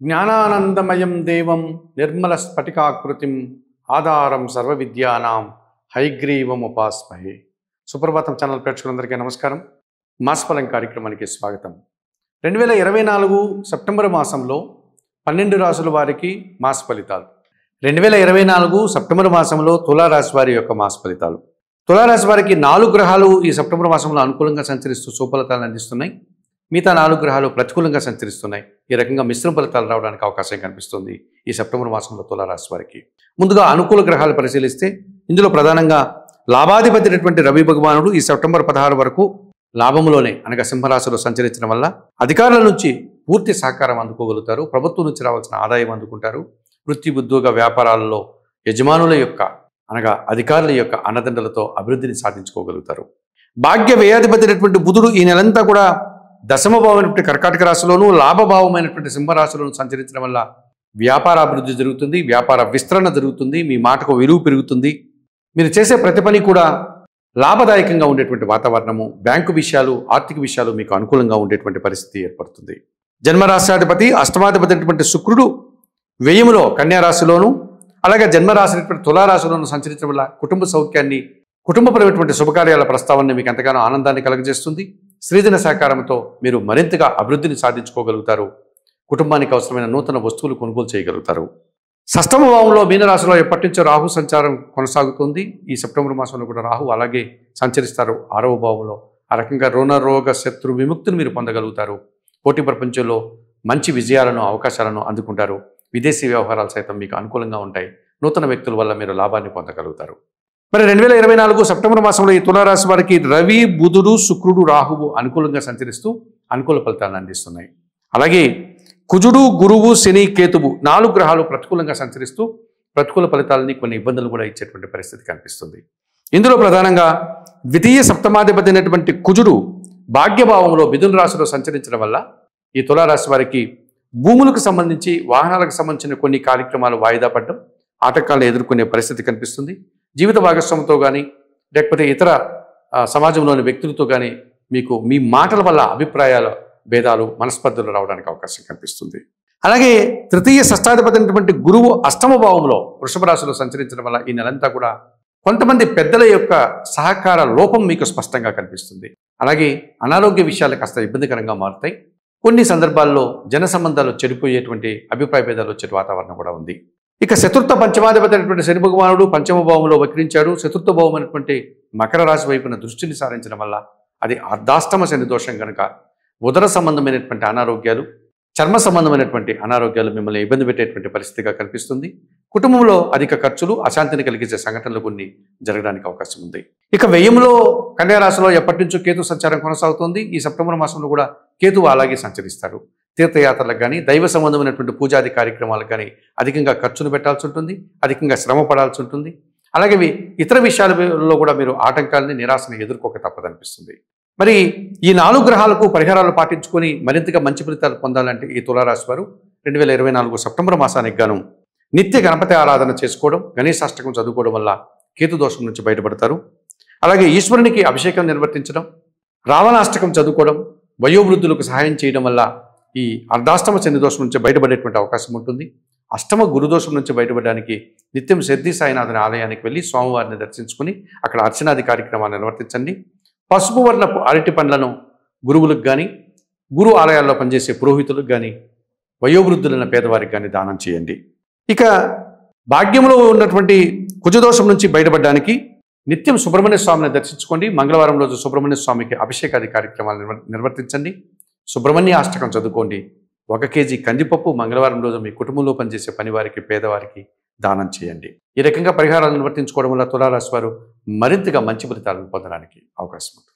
జ్ఞానానందమయం దేవం నిర్మల స్ఫటికాకృతిం ఆధారం సర్వవిద్యానాం హయగ్రీవముపాస్మహే. సుప్రభాతం ఛానల్ ప్రేక్షకులందరికీ నమస్కారం. మాసఫలం కార్యక్రమానికి స్వాగతం. 2024 సెప్టెంబర్ మాసంలో 12 రాశుల వారికి మాస ఫలితాలు. 2024 సెప్టెంబర్ మాసంలో తులారాశి వారి యొక్క మాస ఫలితాలు. తులారాశి వారికి 4 గ్రహాలు ఈ సెప్టెంబర్ మాసంలో అనుకూలంగా సంచరిస్తూ సుఫలితాలను అందిస్తున్నాయి. మిగతా 4 గ్రహాలు ప్రతికూలంగా సంచరిస్తున్నాయి. ఈ రకంగా మిశ్రమ ఫలితాలు రావడానికి అవకాశం కనిపిస్తుంది ఈ సెప్టెంబర్ మాసంలో తులారాశి వారికి. ముందుగా అనుకూల గ్రహాలు పరిశీలిస్తే ఇందులో ప్రధానంగా లాభాధిపతి అయినటువంటి రవి భగవానుడు ఈ సెప్టెంబర్ 16 వరకు లాభంలోనే అనగా సింహరాశిలో సంచరించడం వల్ల అధికారుల నుంచి పూర్తి సహకారం అందుకోగలుగుతారు. ప్రభుత్వం నుంచి రావాల్సిన ఆదాయం అందుకుంటారు. వృత్తి ఉద్యోగ వ్యాపారాలలో యజమానుల యొక్క అనగా అధికారుల యొక్క అన్నదండలతో అభివృద్ధిని సాధించుకోగలుగుతారు. భాగ్య వ్యయాధిపతి అయినటువంటి బుధుడు ఈ నెలంతా కూడా దశమభావమైనటువంటి కర్కాటక రాశిలోను లాభభావమైనటువంటి సింహరాశిలోను సంచరించడం వల్ల వ్యాపార అభివృద్ధి జరుగుతుంది, వ్యాపార విస్తరణ జరుగుతుంది, మీ మాటకు విలువ పెరుగుతుంది. మీరు చేసే ప్రతి పని కూడా లాభదాయకంగా ఉండేటువంటి వాతావరణము, బ్యాంకు విషయాలు, ఆర్థిక విషయాలు మీకు అనుకూలంగా ఉండేటువంటి పరిస్థితి ఏర్పడుతుంది. జన్మరాశ్యాధిపతి అష్టమాధిపతి అయినటువంటి శుక్రుడు వ్యయములో కన్యారాశిలోను అలాగే జన్మరాశి అయినటువంటి తులారాశిలోను సంచరించడం వల్ల కుటుంబ సౌఖ్యాన్ని, కుటుంబపరమైనటువంటి శుభకార్యాల ప్రస్తావన మీకు ఎంతగానో ఆనందాన్ని కలుగజేస్తుంది. స్త్రీజన సహకారంతో మీరు మరింతగా అభివృద్ధిని సాధించుకోగలుగుతారు. కుటుంబానికి అవసరమైన నూతన వస్తువులు కొనుగోలు చేయగలుగుతారు. షష్టమ భావంలో మీనరాశిలో ఎప్పటి నుంచో రాహు సంచారం కొనసాగుతుంది. ఈ సెప్టెంబర్ మాసంలో కూడా రాహు అలాగే సంచరిస్తారు 6వ భావంలో. ఆ రకంగా రోగ శత్రు విముక్తిని మీరు పొందగలుగుతారు. పోటీ ప్రపంచంలో మంచి విజయాలను, అవకాశాలను అందుకుంటారు. విదేశీ వ్యవహారాలు సైతం మీకు అనుకూలంగా ఉంటాయి. నూతన వ్యక్తుల వల్ల మీరు లాభాన్ని పొందగలుగుతారు. మరి 2024 సెప్టెంబర్ మాసంలో ఈ తులారాశి వారికి రవి, బుధుడు, శుక్రుడు, రాహువు అనుకూలంగా సంచరిస్తూ అనుకూల ఫలితాలను అందిస్తున్నాయి. అలాగే కుజుడు, గురువు, శని, కేతువు 4 గ్రహాలు ప్రతికూలంగా సంచరిస్తూ ప్రతికూల ఫలితాలని, కొన్ని ఇబ్బందులు కూడా ఇచ్చేటువంటి పరిస్థితి కనిపిస్తుంది. ఇందులో ప్రధానంగా ద్వితీయ సప్తమాధిపతి అయినటువంటి కుజుడు భాగ్యభావంలో మిథున రాశిలో సంచరించడం వల్ల ఈ తులారాశి వారికి భూములకు సంబంధించి, వాహనాలకు సంబంధించిన కొన్ని కార్యక్రమాలు వాయిదా పడడం, ఆటంకాలను ఎదుర్కొనే పరిస్థితి కనిపిస్తుంది. జీవిత భాగస్వామితో కానీ లేకపోతే ఇతర సమాజంలోని వ్యక్తులతో కానీ మీకు మీ మాటల వల్ల అభిప్రాయాల భేదాలు, మనస్పర్ధలు రావడానికి అవకాశం కనిపిస్తుంది. అలాగే తృతీయ షష్టాధిపతి అయినటువంటి గురువు అష్టమ భావంలో వృషభ రాశిలో సంచరించడం వల్ల ఈ నెలంతా కూడా కొంతమంది పెద్దల యొక్క సహకార లోపం మీకు స్పష్టంగా కనిపిస్తుంది. అలాగే అనారోగ్య విషయాలు కాస్త ఇబ్బందికరంగా మారుతాయి. కొన్ని సందర్భాల్లో జన సంబంధాలు చెడిపోయేటువంటి అభిప్రాయ భేదాలు వచ్చే వాతావరణం కూడా ఉంది. ఇక చతుర్థ పంచమాధిపతి అయినటువంటి శని భగవానుడు పంచమ భావంలో వక్రించాడు. చతుర్థ భావం అయినటువంటి మకర రాశి వైపున దృష్టిని సారించడం వల్ల అది అర్ధాష్టమ శని దోషం కనుక ఉదర సంబంధమైనటువంటి అనారోగ్యాలు, చర్మ సంబంధమైనటువంటి అనారోగ్యాలు మిమ్మల్ని ఇబ్బంది పెట్టేటువంటి పరిస్థితిగా కనిపిస్తుంది. కుటుంబంలో అధిక ఖర్చులు, అశాంతిని కలిగించే సంఘటనలు కొన్ని జరగడానికి అవకాశం ఉంది. ఇక వ్యయంలో కన్యారాశిలో ఎప్పటి నుంచో కేతు సంచారం కొనసాగుతుంది. ఈ సెప్టెంబర్ మాసంలో కూడా కేతువు అలాగే సంచరిస్తారు. తీర్థయాత్రలకు కానీ, దైవ సంబంధమైనటువంటి పూజాది కార్యక్రమాలకు కానీ అధికంగా ఖర్చును పెట్టాల్సి ఉంటుంది, అధికంగా శ్రమ పడాల్సి ఉంటుంది. అలాగే ఇతర విషయాలలో కూడా మీరు ఆటంకాలని, నిరాశని ఎదుర్కోక తప్పదనిపిస్తుంది. మరి ఈ 4 గ్రహాలకు పరిహారాలు పాటించుకొని మరింతగా మంచి ఫలితాలు పొందాలంటే ఈ తులారాశి వారు 2024 సెప్టెంబర్ మాసానికి గాను నిత్య గణపతి ఆరాధన చేసుకోవడం, గణేశాష్టకం చదువుకోవడం వల్ల కేతు దోషం నుంచి బయటపడతారు. అలాగే ఈశ్వరునికి అభిషేకం నిర్వర్తించడం, రావణాష్టకం చదువుకోవడం, వయోవృద్ధులకు సహాయం చేయడం వల్ల ఈ అర్ధాష్టమ శని దోషం నుంచి బయటపడేటువంటి అవకాశం ఉంటుంది. అష్టమ గురుదోషం నుంచి బయటపడడానికి నిత్యం సిద్ధి సాయినాథుని ఆలయానికి వెళ్ళి స్వామివారిని దర్శించుకుని అక్కడ అర్చనాది కార్యక్రమాన్ని నిర్వర్తించండి. పసుపు వర్ణపు అరటి పండ్లను గురువులకు కానీ, గురు ఆలయాల్లో పనిచేసే పురోహితులకు కానీ, వయోవృద్ధులైన పేదవారికి కానీ దానం చేయండి. ఇక భాగ్యంలో ఉన్నటువంటి కుజదోషం నుంచి బయటపడడానికి నిత్యం సుబ్రహ్మణ్య స్వామిని దర్శించుకోండి. మంగళవారం రోజు సుబ్రహ్మణ్య స్వామికి అభిషేకాది కార్యక్రమాలు నిర్వర్తించండి. సుబ్రహ్మణ్య అష్టకం చదువుకోండి. 1 కేజీ కందిపప్పు మంగళవారం రోజు మీ కుటుంబంలో పనిచేసే పనివారికి, పేదవారికి దానం చేయండి. ఈ రకంగా పరిహారాలు నిర్వర్తించుకోవడం వల్ల తులారాశి వారు మరింతగా మంచి ఫలితాలను పొందడానికి అవకాశం ఉంటుంది.